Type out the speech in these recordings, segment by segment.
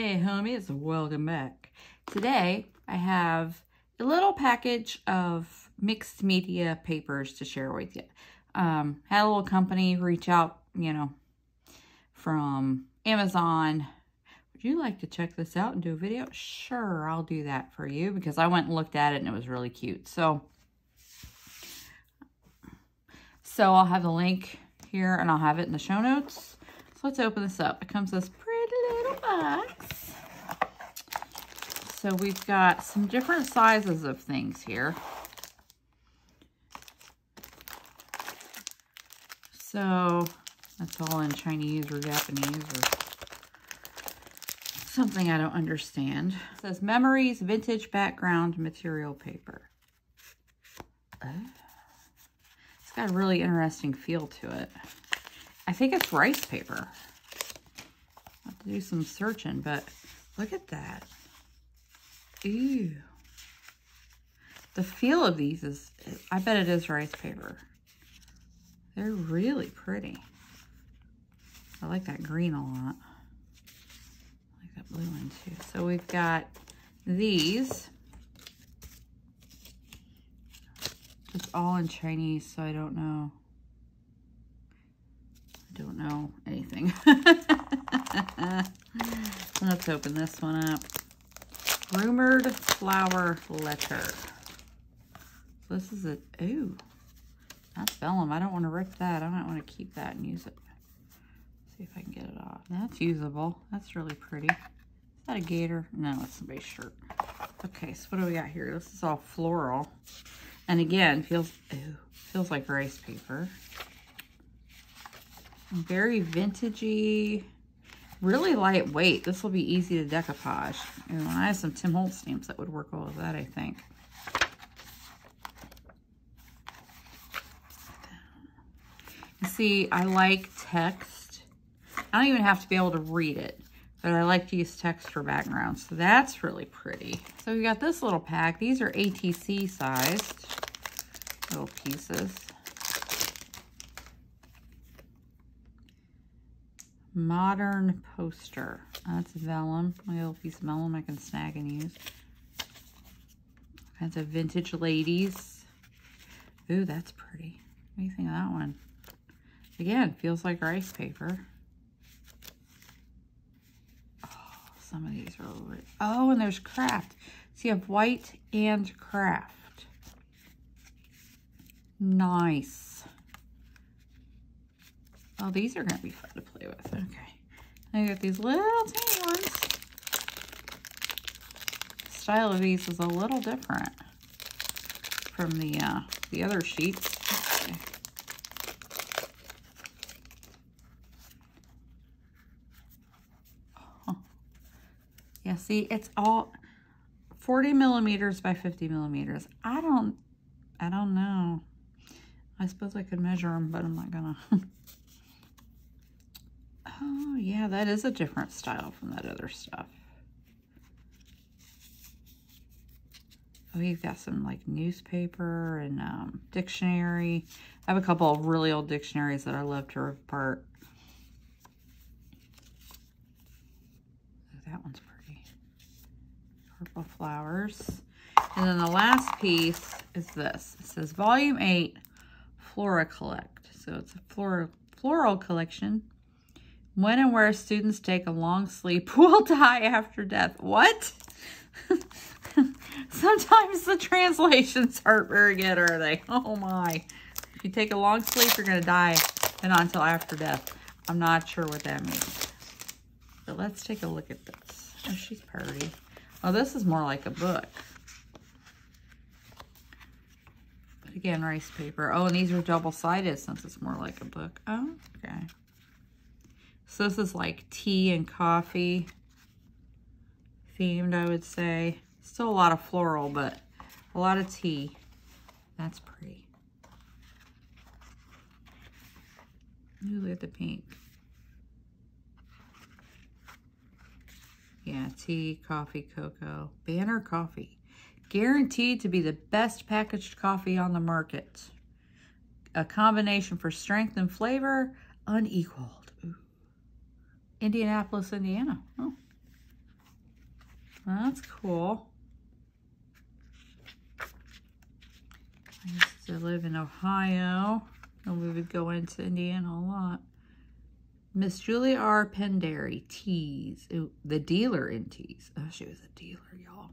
Hey homies, welcome back. Today I have a little package of mixed media papers to share with you. Had a little company reach out, from Amazon. Would you like to check this out and do a video? Sure, I'll do that for you because I went and looked at it and it was really cute. So I'll have the link here and I'll have it in the show notes. So let's open this up. It comes this pretty little box. So we've got some different sizes of things here. So that's all in Chinese or Japanese or something I don't understand. It says Memories Vintage Background Material Paper. It's got a really interesting feel to it. I think it's rice paper. I'll have to do some searching, but look at that. Ew. The feel of these is, I bet it is rice paper. They're really pretty. I like that green a lot. I like that blue one too. So we've got these. It's all in Chinese, so I don't know. I don't know anything. Let's open this one up. Rumored flower letter. So this is a, ooh, that's vellum. I don't want to rip that. I might want to keep that and use it. See if I can get it off. That's usable. That's really pretty. Is that a gator? No, it's somebody's shirt. Okay, so what do we got here? This is all floral. And again, feels like rice paper. Very vintagey. Really lightweight. This will be easy to decoupage. And I have some Tim Holtz stamps that would work well with that, I think. You see, I like text. I don't even have to be able to read it, but I like to use text for background. So that's really pretty. So we got this little pack. These are ATC sized little pieces. Modern poster. That's vellum. My little piece of vellum I can snag and use. Kinds of vintage ladies. Ooh, that's pretty. What do you think of that one? Again, feels like rice paper. Oh, some of these are rich. Oh, and there's craft. So you have white and craft. Nice. Oh, these are going to be fun to play with. Okay. I got these little tiny ones. The style of these is a little different from the other sheets. Okay. Oh. Yeah, see, it's all 40 millimeters by 50 millimeters. I don't know. I suppose I could measure them, but I'm not gonna. Oh, yeah, that is a different style from that other stuff. Oh, you've got some, like, newspaper and dictionary. I have a couple of really old dictionaries that I love to rip apart. Oh, that one's pretty. Purple flowers. And then the last piece is this. It says Volume 8, Flora Collect. So it's a floral collection. When and where students take a long sleep will die after death. What? Sometimes the translations aren't very good, are they? Oh my. If you take a long sleep, you're going to die, and not until after death. I'm not sure what that means. But let's take a look at this. Oh, she's pretty. Oh, this is more like a book. But again, rice paper. Oh, and these are double-sided since it's more like a book. Oh, okay. So this is like tea and coffee themed, I would say. Still a lot of floral, but a lot of tea. That's pretty. Ooh, look at the pink. Yeah, tea, coffee, cocoa. Banner coffee. Guaranteed to be the best packaged coffee on the market. A combination for strength and flavor, unequaled. Ooh. Indianapolis, Indiana. Oh, That's cool. I used to live in Ohio, and we would go into Indiana a lot. Miss Julia R. Pendary, Tees. Ooh, the dealer in Tees. Oh, she was a dealer, y'all.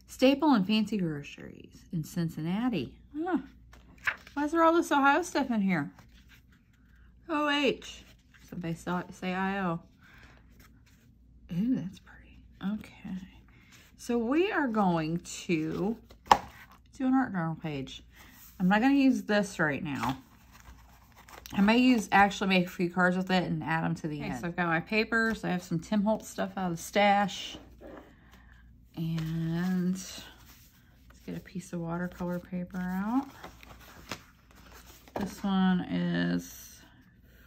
Staple and Fancy Groceries in Cincinnati. Huh. Why is there all this Ohio stuff in here? OH. Somebody say IO. Ooh, that's pretty. Okay. So we are going to do an art journal page. I'm not going to use this right now. I may actually make a few cards with it and add them to the end. So I've got my papers. I have some Tim Holtz stuff out of the stash. And let's get a piece of watercolor paper out. This one is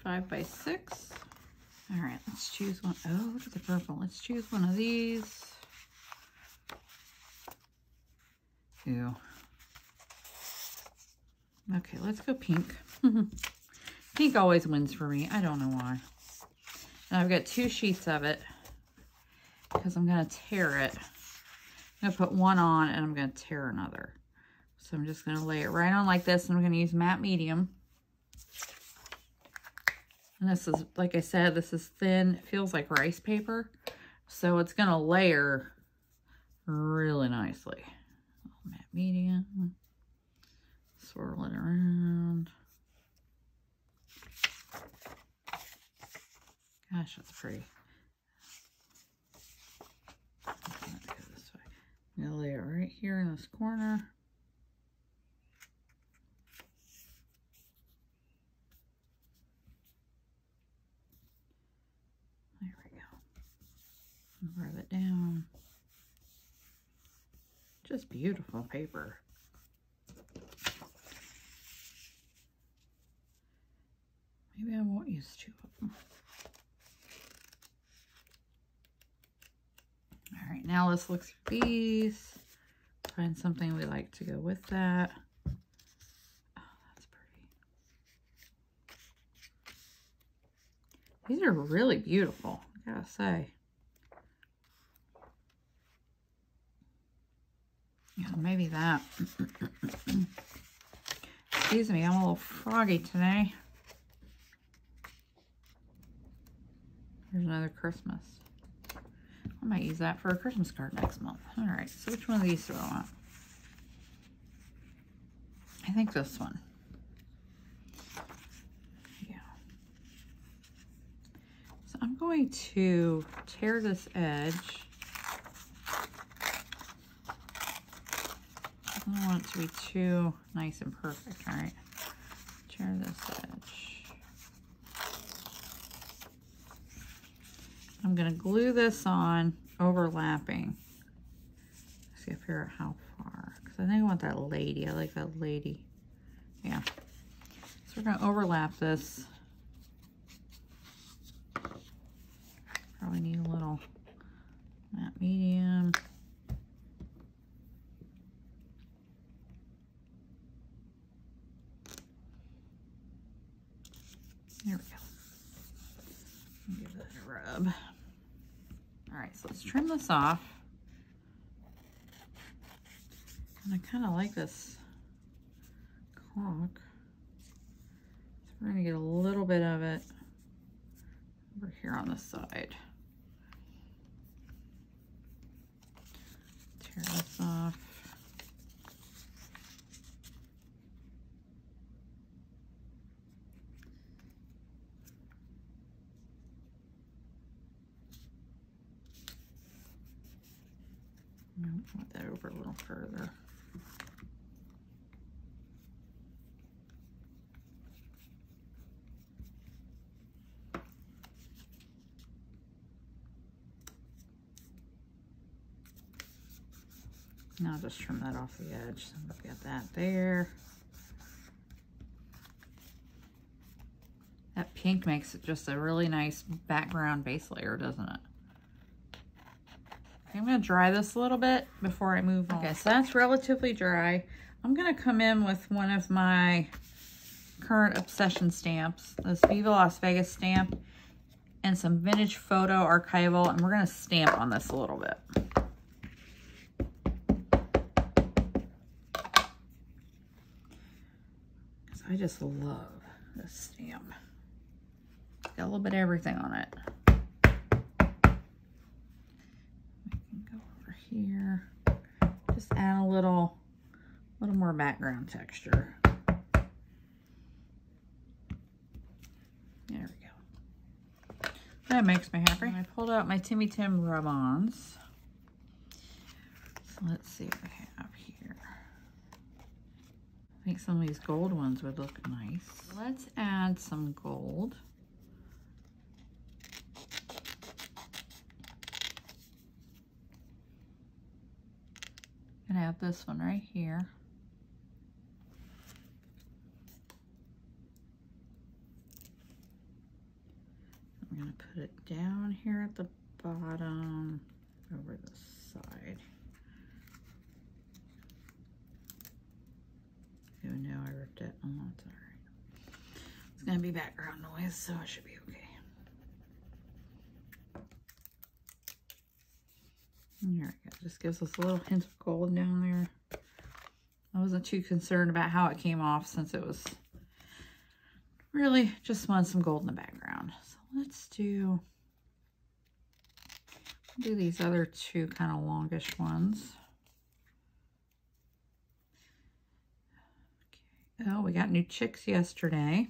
5 by 6. All right, let's choose one. Oh, look at the purple. Let's choose one of these. Ew. Okay, let's go pink. Pink always wins for me. I don't know why. And I've got 2 sheets of it because I'm going to tear it. I'm going to put one on and I'm going to tear another. So I'm just going to lay it right on like this, and I'm going to use matte medium. And this is, like I said, this is thin. It feels like rice paper. So it's going to layer really nicely. Matte medium. Swirl it around. Gosh, that's pretty. Go this way. I'm going to lay it right here in this corner. There we go. Rub it down. Just beautiful paper. Maybe I won't use 2 of them. All right, now let's look through these. Find something we like to go with that. Oh, that's pretty. These are really beautiful, I gotta say. Yeah, maybe that. Excuse me, I'm a little froggy today. Here's another Christmas. I might use that for a Christmas card next month. All right, so which one of these do I want? I think this one. Yeah. So I'm going to tear this edge. I don't want it to be too nice and perfect, all right? Tear this edge. I'm going to glue this on, overlapping. See if here how far, because I think I want that lady. I like that lady. Yeah. So we're going to overlap this. Probably need a little matte medium. There we go. Give that a rub. All right, so let's trim this off. And I kind of like this clock. So we're going to get a little bit of it over here on the side. Tear this off. Move that over a little further. Now I'll just trim that off the edge. So we've got that there. That pink makes it just a really nice background base layer, doesn't it? I'm going to dry this a little bit before I move on. Okay, so that's relatively dry. I'm going to come in with one of my current obsession stamps, this Viva Las Vegas stamp. and some vintage photo archival, and we're going to stamp on this a little bit. Because I just love this stamp. Got a little bit of everything on it. We can go over here. Just add a little more background texture. There we go. That makes me happy. I pulled out my Timmy Tim rub-ons. So let's see what we have here. I think some of these gold ones would look nice. Let's add some gold. I'm gonna add this one right here. I'm gonna put it down here at the bottom, over the side. Oh no, I ripped it. Oh, it's all right. It's gonna be background noise, so it should be okay. There we go. Just gives us a little hint of gold down there. I wasn't too concerned about how it came off since it was really just wanted some gold in the background. So let's do these other two kind of longish ones. Okay. Oh, we got new chicks yesterday.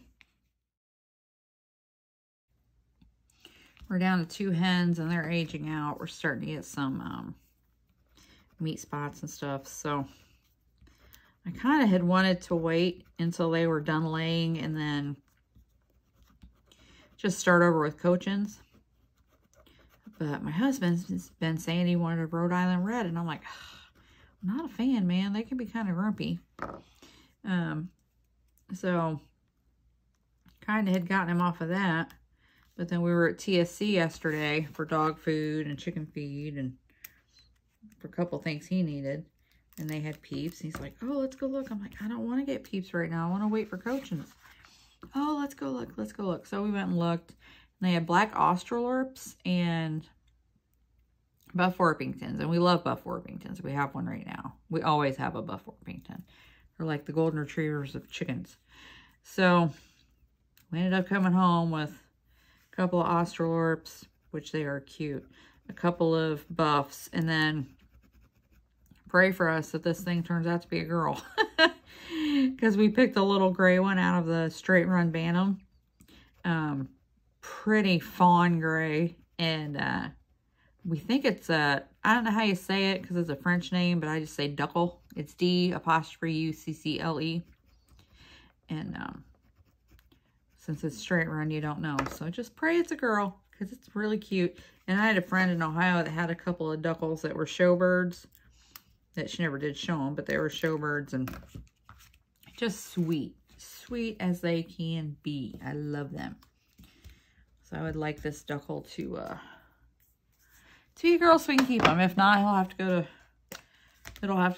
We're down to 2 hens and they're aging out. We're starting to get some meat spots and stuff. So I kind of had wanted to wait until they were done laying and then just start over with cochins. But my husband's been saying he wanted a Rhode Island Red, and I'm like, I'm not a fan, man. They can be kind of grumpy. So kind of had gotten him off of that. But then we were at TSC yesterday for dog food and chicken feed and for a couple things he needed. And they had Peeps. He's like, oh, let's go look. I'm like, I don't want to get Peeps right now. I want to wait for cochins. Oh, let's go look. Let's go look. So we went and looked. And they had black Australorps and Buff Orpingtons. And we love Buff Orpingtons. We have one right now. We always have a Buff Orpington. They're like the golden retrievers of chickens. So we ended up coming home with a couple of Australorps, which they are cute. A couple of Buffs. And then pray for us that this thing turns out to be a girl. Because we picked a little gray one out of the straight run Bantam. Pretty fawn gray. And we think it's a, I don't know how you say it because it's a French name, but I just say Duckle. It's D''UCCLE. And since it's straight run, you don't know. So just pray it's a girl because it's really cute. And I had a friend in Ohio that had a couple of Duckles that were showbirds. That she never did show them, but they were showbirds and just sweet. Sweet as they can be. I love them. So I would like this Duckle to be a girl so we can keep him. If not, it'll have to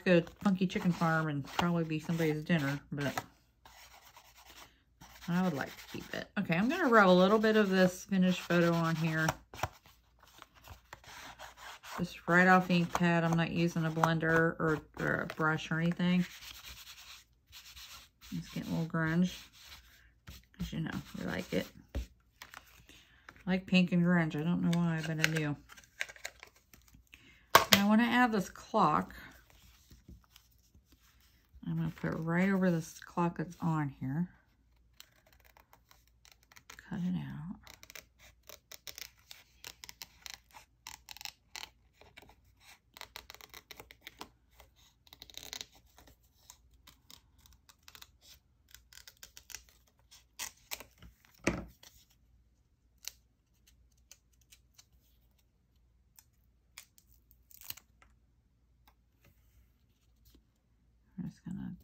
go to Funky Chicken Farm and probably be somebody's dinner, but I would like to keep it. Okay, I'm going to rub a little bit of this vintage photo on here. Just right off the ink pad. I'm not using a blender or a brush or anything. It's getting a little grunge. Because, you know, we like it. I like pink and grunge. I don't know why, but I do. Now, I want to add this clock. I'm going to put it right over this clock that's on here. Cut it out. I'm just going to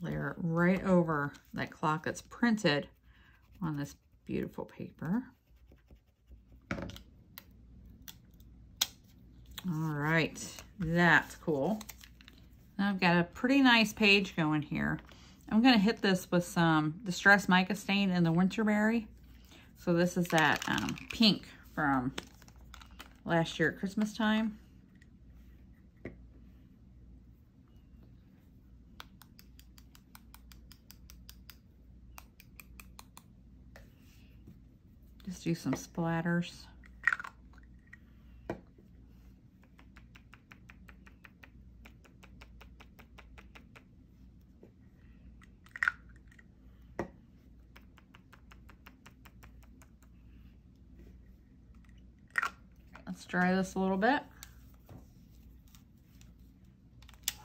layer it right over that clock that's printed on this beautiful paper. All right, that's cool. Now I've got a pretty nice page going here. I'm going to hit this with some Distress Mica Stain in the Winterberry. So this is that pink from last year at Christmas time. Just do some splatters. Let's dry this a little bit. I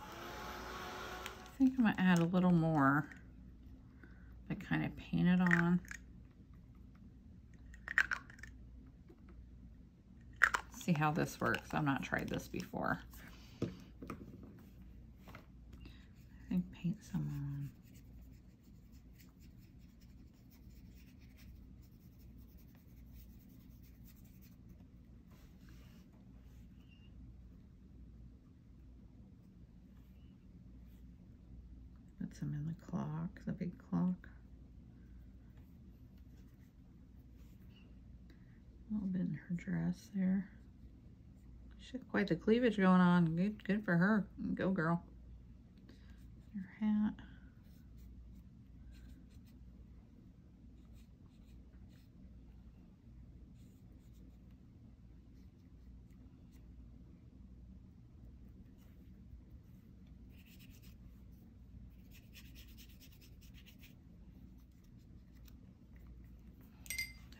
think I'm gonna add a little more. I kind of paint it on. See how this works. I've not tried this before. I think paint some on. Put some in the clock, the big clock. A little bit in her dress there. She had quite the cleavage going on. Good for her. Go girl. Her hat.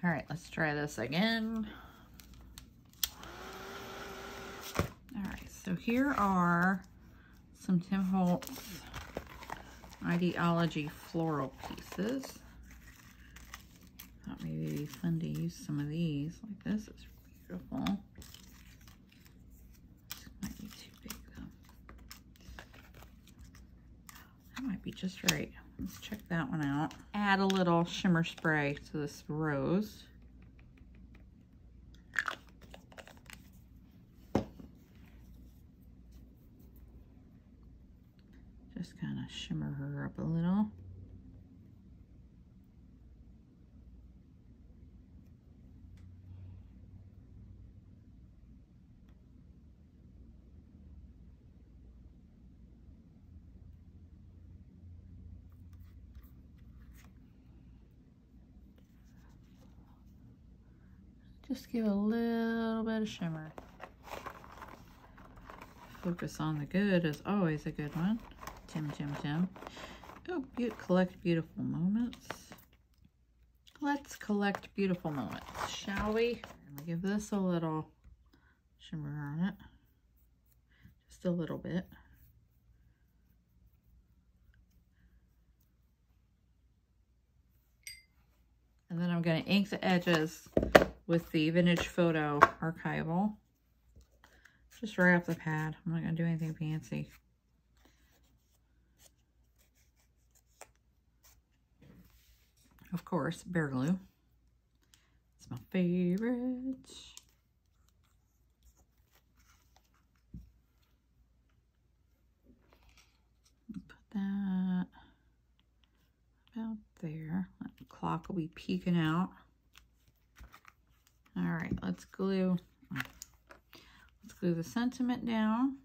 All right, let's try this again. All right, so here are some Tim Holtz Ideology floral pieces. Thought maybe it'd be fun to use some of these. Like this is beautiful. This might be too big though. That might be just right. Let's check that one out. Add a little shimmer spray to this rose. Just kind of shimmer her up a little. Just give a little bit of shimmer. Focus on the good is always a good one. Tim, Tim, Tim. Oh, collect beautiful moments. Let's collect beautiful moments, shall we? And we give this a little shimmer on it. Just a little bit. And then I'm going to ink the edges with the Vintage Photo Archival. Just right off the pad. I'm not going to do anything fancy. Of course, Bear Glue. It's my favorite. Put that about there. The clock will be peeking out. All right, let's glue the sentiment down.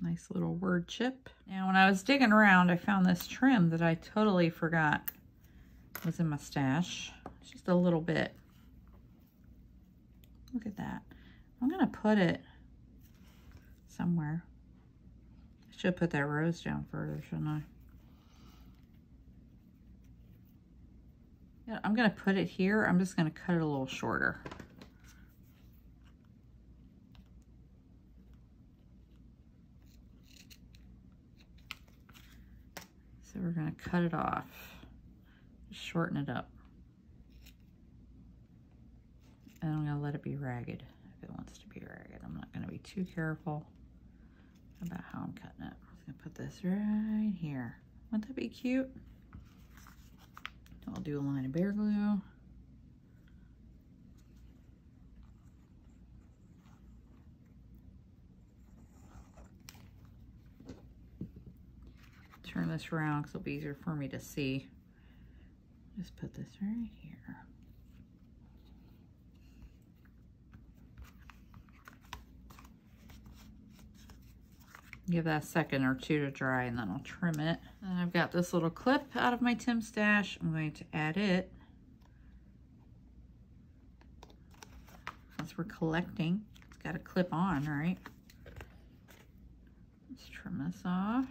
Nice little word chip. Now, when I was digging around, I found this trim that I totally forgot was in my stash. It's just a little bit. Look at that. I'm gonna put it somewhere. I should put that rose down further, shouldn't I? Yeah, I'm gonna put it here. I'm just gonna cut it a little shorter. So we're gonna cut it off, just shorten it up. And I'm gonna let it be ragged if it wants to be ragged. I'm not gonna be too careful about how I'm cutting it. I'm gonna put this right here. Wouldn't that be cute? I'll do a line of Bear Glue. turn this around because it'll be easier for me to see. Just put this right here. Give that a second or two to dry and then I'll trim it. And I've got this little clip out of my Tim stash. I'm going to add it. Since we're collecting, it's got a clip on, right? Let's trim this off.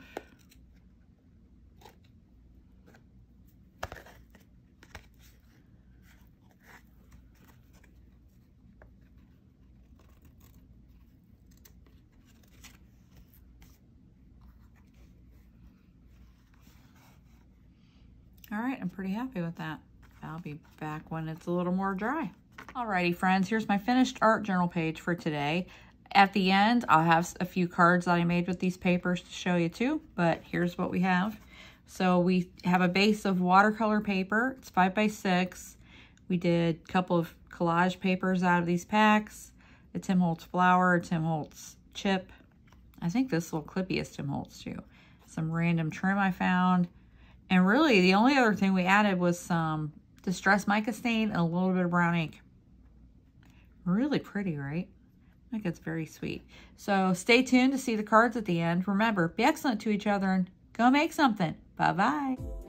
All right, I'm pretty happy with that. I'll be back when it's a little more dry. Alrighty, friends, here's my finished art journal page for today. At the end, I'll have a few cards that I made with these papers to show you too, but here's what we have. So we have a base of watercolor paper. It's 5x6. We did a couple of collage papers out of these packs. A Tim Holtz flower, a Tim Holtz chip. I think this little clippy is Tim Holtz too. Some random trim I found. And really, the only other thing we added was some distressed mica stain and a little bit of brown ink. Really pretty, right? I think it's very sweet. So stay tuned to see the cards at the end. Remember, be excellent to each other and go make something. Bye-bye.